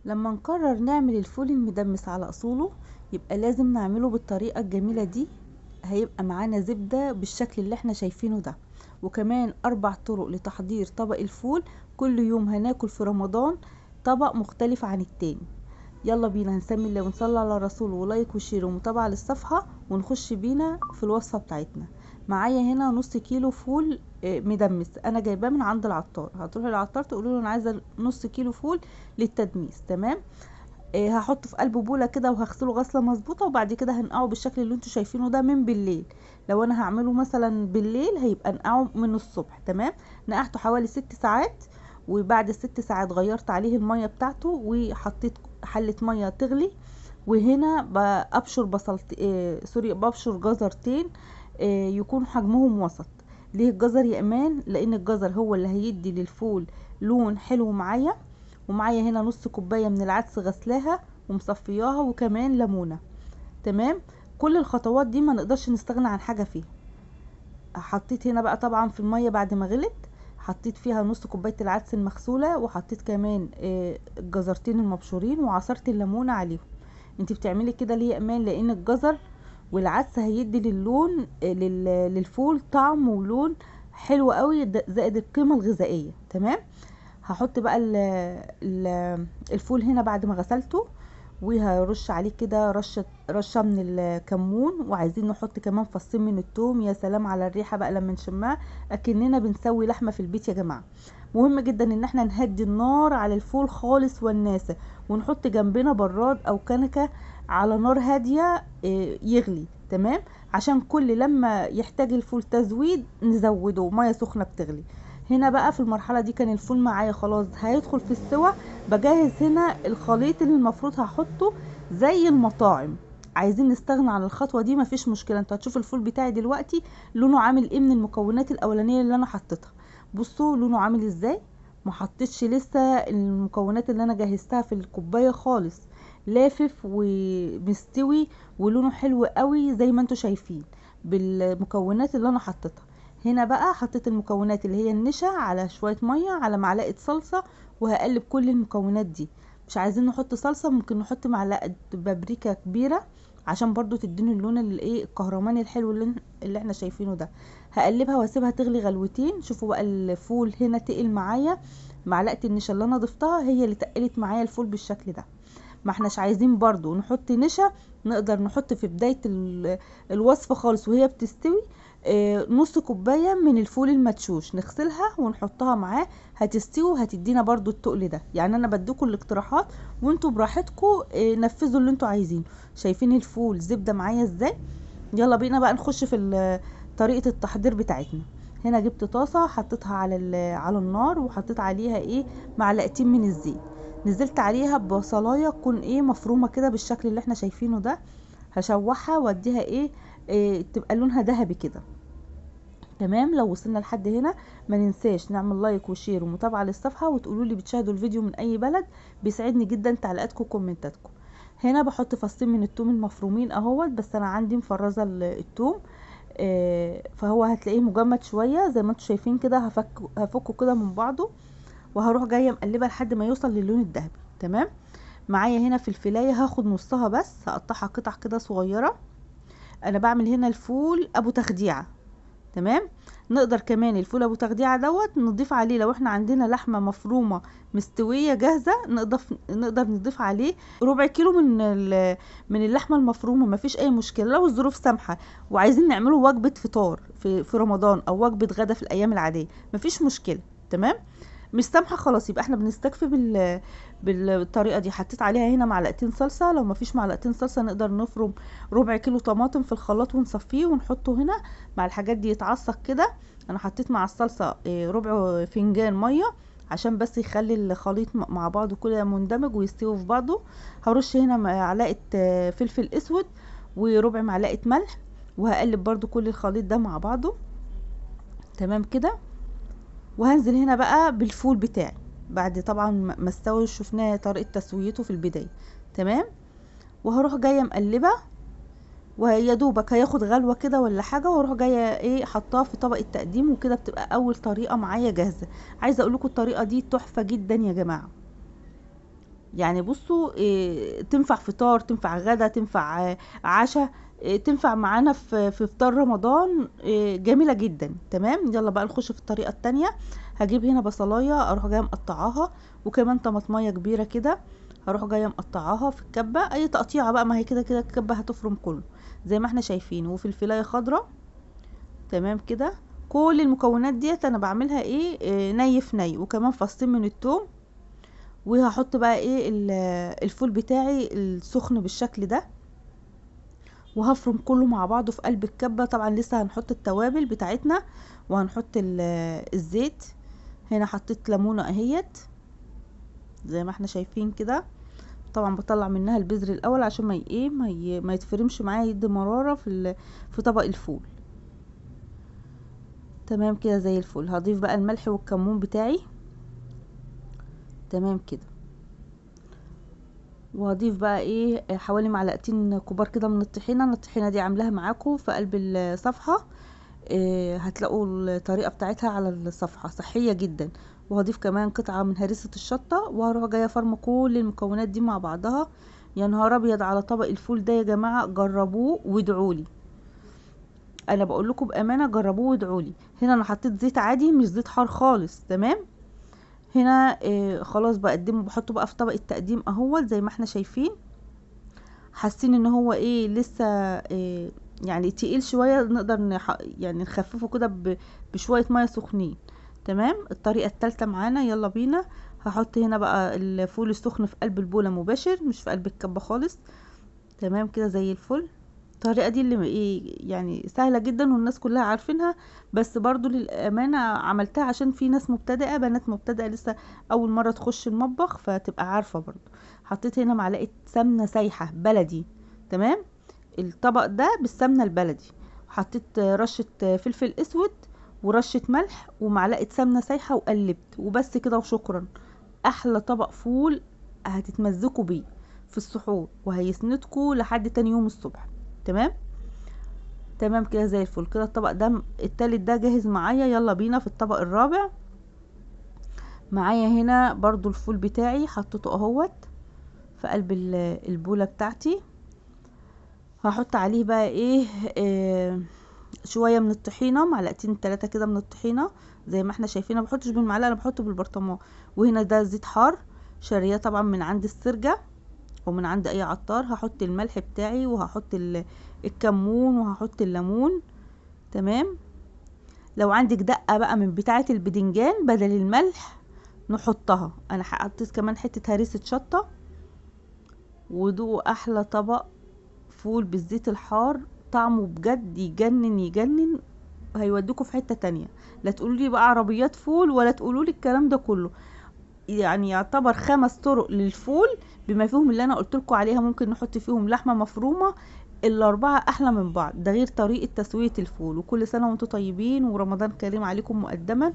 لما نقرر نعمل الفول المدمس على اصوله، يبقى لازم نعمله بالطريقة الجميلة دي. هيبقى معانا زبدة بالشكل اللي احنا شايفينه ده، وكمان 4 طرق لتحضير طبق الفول. كل يوم هناكل في رمضان طبق مختلف عن التاني. يلا بينا هنسمي الله ونصلي على رسول، ولايك وشير ومتابعة للصفحة، ونخش بينا في الوصفة بتاعتنا. معايا هنا نص كيلو فول مدمس، انا جايباه من عند العطار. هتروحي للعطار تقولوا له انا عايزه نص كيلو فول للتدميس. تمام. هحطه في قلب بوله كده وهغسله غسله مظبوطه، وبعد كده هنقعه بالشكل اللي انتوا شايفينه ده من بالليل. لو انا هعمله مثلا بالليل هيبقى نقعه من الصبح. تمام. نقعته حوالي 6 ساعات، وبعد ال6 ساعات غيرت عليه الميه بتاعته وحطيت حله ميه تغلي. وهنا بابشر بصلت سوري ببشر جزرتين يكون حجمهم وسط. ليه الجزر يا امان؟ لان الجزر هو اللي هيدي للفول لون حلو معايا. ومعايا هنا نص كوبايه من العدس غسلاها ومصفياها، وكمان ليمونه. تمام. كل الخطوات دي ما نقدرش نستغنى عن حاجه فيها. حطيت هنا بقى طبعا في الميه بعد ما غلت، حطيت فيها نص كوبايه العدس المغسوله، وحطيت كمان الجزرتين المبشورين، وعصرت الليمونه عليهم. انت بتعملي كده ليه يا امان؟ لان الجزر والعدس هيدي للون للفول طعم ولون حلو قوي، زائد القيمه الغذائيه. تمام. هحط بقى الفول هنا بعد ما غسلته، وهرش عليه كده رشه من الكمون، وعايزين نحط كمان فصين من الثوم. يا سلام على الريحه بقى لما نشمها، اكننا بنسوي لحمه في البيت يا جماعه. مهم جدا ان احنا نهدي النار على الفول خالص والناسه، ونحط جنبنا براد او كنكه على نار هاديه يغلي. تمام. عشان كل لما يحتاج الفول تزويد نزوده ميه سخنه بتغلي. هنا بقى في المرحله دي كان الفول معايا خلاص هيدخل في السوا. بجهز هنا الخليط اللي المفروض هحطه زي المطاعم. عايزين نستغنى عن الخطوه دي مفيش مشكله. انتوا هتشوفوا الفول بتاعي دلوقتي لونه عامل ايه من المكونات الاولانيه اللي انا حطيتها. بصوا لونه عامل ازاي. ما حطيتش لسه المكونات اللي انا جهزتها في الكوبايه خالص. لافف ومستوي ولونه حلو قوي زي ما انتوا شايفين بالمكونات اللي انا حطيتها. هنا بقى حطيت المكونات اللي هي النشا على شوية مية على معلقة صلصة، وهقلب كل المكونات دي. مش عايزين نحط صلصة، ممكن نحط معلقة بابريكا كبيرة عشان برضو تديني اللون الايه الكهرماني الحلو اللي احنا شايفينه ده. هقلبها واسيبها تغلي غلوتين. شوفوا بقى الفول هنا تقل معايا، معلقة النشا اللي انا ضفتها هي اللي تقلت معايا الفول بالشكل ده. ما احناش عايزين برضو نحط نشا. نقدر نحط في بداية الوصفة خالص وهي بتستوي نص كوباية من الفول المدشوش، نغسلها ونحطها معاه. هتستوي وهتدينا برضو التقل ده. يعني انا بديكم الاقتراحات وانتوا براحتكم نفذوا اللي انتوا عايزينه. شايفين الفول زبدة معايا ازاي؟ يلا بينا بقى نخش في طريقة التحضير بتاعتنا. هنا جبت طاسة حطيتها على النار، وحطيت عليها معلقتين من الزيت. نزلت عليها ببصلايه تكون مفرومه كده بالشكل اللي احنا شايفينه ده. هشوحها واديها تبقى لونها ذهبي كده. تمام. لو وصلنا لحد هنا ما ننساش نعمل لايك وشير ومتابعه للصفحه، وتقولوا لي بتشاهدوا الفيديو من اي بلد. بيسعدني جدا تعليقاتكم وكومنتاتكم. هنا بحط فصين من الثوم المفرومين اهوت، بس انا عندي مفرزه الثوم فهو هتلاقيه مجمد شويه زي ما انتم شايفين كده. هفكه كده من بعضه، وهروح جايه مقلبه لحد ما يوصل للون الذهبي. تمام. معايا هنا في الفلايه هاخد نصها بس هقطعها قطع كده صغيره. انا بعمل هنا الفول ابو تخديعه. تمام. نقدر كمان الفول ابو تخديعه دوت نضيف عليه لو احنا عندنا لحمه مفرومه مستويه جاهزه، نقدر نضيف عليه ربع كيلو من اللحمه المفرومه. مفيش اي مشكله لو الظروف سامحه وعايزين نعمله وجبه فطار في رمضان او وجبه غدا في الايام العاديه. مفيش مشكله. تمام. مش سامحه خلاص يبقى احنا بنستكفي بالطريقه دي. حطيت عليها هنا معلقتين صلصه. لو مفيش معلقتين صلصه نقدر نفرم ربع كيلو طماطم في الخلاط ونصفيه ونحطه هنا مع الحاجات دي يتعصق كده. انا حطيت مع الصلصه ربع فنجان ميه عشان بس يخلي الخليط مع بعضه كده مندمج ويستوي في بعضه. هرش هنا معلقه فلفل اسود وربع معلقه ملح، وهقلب برضو كل الخليط ده مع بعضه. تمام كده. وهنزل هنا بقى بالفول بتاعي بعد طبعا ما استوى. شفناه طريقه تسويته في البدايه. تمام. وهروح جايه مقلبه، ويا دوبك هياخد غلوه كده ولا حاجه، واروح جايه حطاه في طبق التقديم. وكده بتبقى اول طريقه معايا جاهزه. عايزه اقول لكم الطريقه دي تحفه جدا يا جماعه. يعني بصوا تنفع فطار، تنفع غدا، تنفع عشاء، تنفع معانا في فطار رمضان. جميلة جدا. تمام، يلا بقى نخش في الطريقة التانية. هجيب هنا بصلاية اروح جاية مقطعاها، وكمان طماطمية كبيرة كده هروح جاية مقطعاها في الكبة، اي تقطيعة بقى، ما هي كده كده الكبة هتفرم كله زي ما احنا شايفين. وفلفلاية خضراء. تمام كده. كل المكونات ديت انا بعملها ني في ني، وكمان فصين من التوم. وهحط بقى الفول بتاعي السخن بالشكل ده، وهفرم كله مع بعضه في قلب الكبة. طبعا لسه هنحط التوابل بتاعتنا، وهنحط الزيت. هنا حطيت ليمونة اهيت زي ما احنا شايفين كده. طبعا بطلع منها البذر الاول عشان ما يتفرمش معايا، يدي مرارة في طبق الفول. تمام كده زي الفل. هضيف بقى الملح والكمون بتاعي. تمام كده. وهضيف بقى حوالي معلقتين كبار كده من الطحينة. الطحينة دي عاملاها معاكم في قلب الصفحة، هتلاقوا الطريقة بتاعتها على الصفحة، صحية جدا. وهضيف كمان قطعة من هريسة الشطة، وهروح جاية فرمة كل المكونات دي مع بعضها. يا نهار ابيض على طبق الفول ده يا جماعة، جربوه وادعولي. انا بقول لكم بامانة جربوه وادعولي. هنا انا حطيت زيت عادي مش زيت حار خالص. تمام. هنا خلاص بقدمه، بحطه بقى في طبق التقديم اهوت زي ما احنا شايفين. حاسين ان هو لسه يعني تقيل شويه، نقدر يعني نخففه كده بشويه ميه سخنين. تمام. الطريقه الثالثه معانا، يلا بينا. هحط هنا بقى الفول السخن في قلب البوله مباشر، مش في قلب الكبه خالص. تمام كده زي الفل. الطريقه دي اللي يعني سهله جدا والناس كلها عارفينها، بس برضو للامانه عملتها عشان في ناس مبتدئه، بنات مبتدئه لسه اول مره تخش المطبخ، فتبقى عارفه برضو. حطيت هنا معلقه سمنه سايحه بلدي. تمام. الطبق ده بالسمنه البلدي. حطيت رشه فلفل اسود، ورشه ملح، ومعلقه سمنه سايحه، وقلبت وبس كده وشكرا. احلى طبق فول هتتمزقوا بيه في السحور، وهيسندكوا لحد تاني يوم الصبح. تمام. تمام كده زي الفل. كده الطبق ده التالت ده جاهز معايا. يلا بينا في الطبق الرابع. معايا هنا برضو الفول بتاعي حطيته اهوت في قلب البولة بتاعتي. هحط عليه بقى شوية من الطحينة، معلقتين 3 كده من الطحينة زي ما احنا شايفين. ما بحطش بالمعلقة، انا بحطه بالبرطمان. وهنا ده زيت حار شارية طبعا من عند السرجة ومن عند اي عطار. هحط الملح بتاعي، وهحط الكمون، وهحط الليمون. تمام. لو عندك دقة بقى من بتاعة البدنجان بدل الملح نحطها. انا حطيت كمان حتة هريسة شطة. ودوقوا احلى طبق فول بالزيت الحار، طعمه بجد يجنن يجنن. هيوديكوا في حتة تانية. لا تقولوا لي بقى عربيات فول، ولا تقولوا لي الكلام ده كله. يعني يعتبر 5 طرق للفول بما فيهم اللي انا قلت لكم عليها. ممكن نحط فيهم لحمة مفرومة. الاربعة احلى من بعض، ده غير طريقة تسوية الفول. وكل سنة وانتم طيبين، ورمضان كريم عليكم مقدما.